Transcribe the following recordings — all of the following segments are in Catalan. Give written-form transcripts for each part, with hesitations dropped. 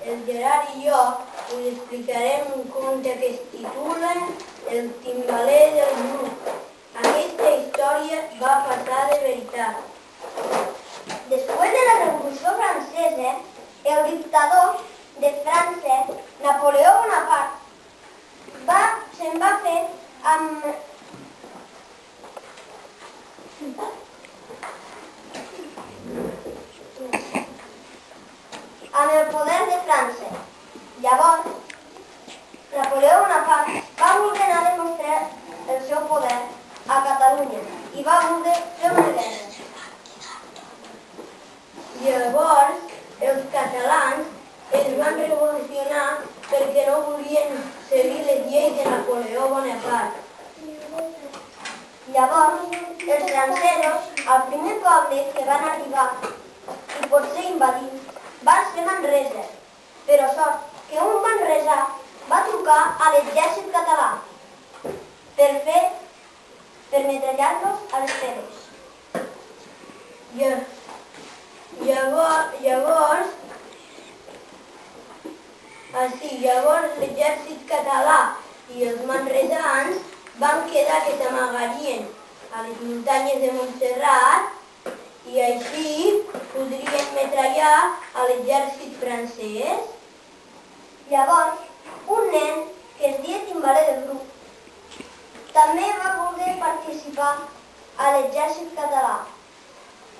El Gerard i jo us explicarem un conte que es titula El timbaler del Bruc. Aquesta història va passar de veritat. Después de la Revolució Francesa, el dictador de França, Napoleó Bonaparte, se'n va fer amb el poder de França. Llavors, Napoleó Bonaparte va voler anar a demostrar el seu poder a Catalunya i va voler fer una guerra. Llavors, els catalans es van revolucionar perquè no volien seguir les lleis de Napoleó Bonaparte. Llavors, els francesos, al primer poble que van arribar i potser invadir, va ser Manresa, però sort que un manresà va trucar a l'exèrcit català per metrallar-los a les pedres. Llavors l'exèrcit català i els manresans van quedar que s'amagarien a les muntanyes de Montserrat i així podrien metrallar a l'exèrcit francès. Llavors, un nen que es deia Timbaler del Bruc també va voler participar a l'exèrcit català,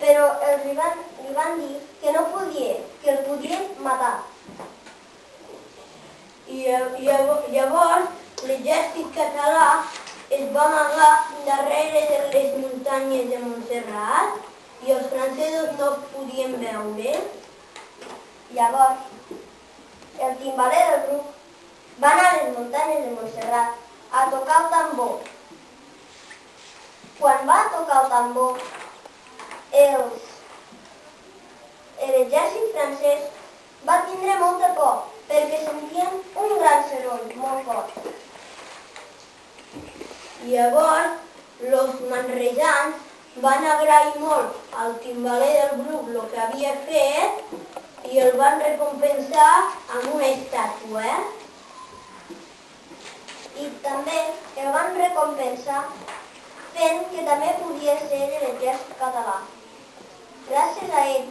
però li van dir que no podia, que el podien matar. I llavors l'exèrcit català es va amagar darrere de les muntanyes de Montserrat i els francesos no es podien veure. Llavors, el timbaler del Bruc va anar a les muntanyes de Montserrat a tocar el tambor. Quan va tocar el tambor, l'exèrcit francès va tindre molta por perquè sentien un gran soroll molt fort. Llavors, els manresans van agrair molt al timbaler del Bruc el que havia fet i el van recompensar amb una estàtua. I també el van recompensar fent que també podia ser de l'exèrcit català. Gràcies a ell,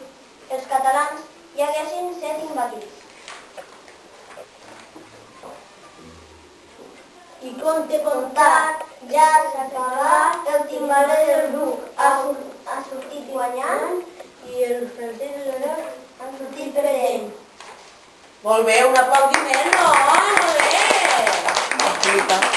els catalans ja haguessin set invadits. I conte contat, ja s'ha acabat, el timbaler del Bruc ha sortit guanyant i els francesos han sortit perdent. Molt bé, un aplaudiment, no? Molt bé!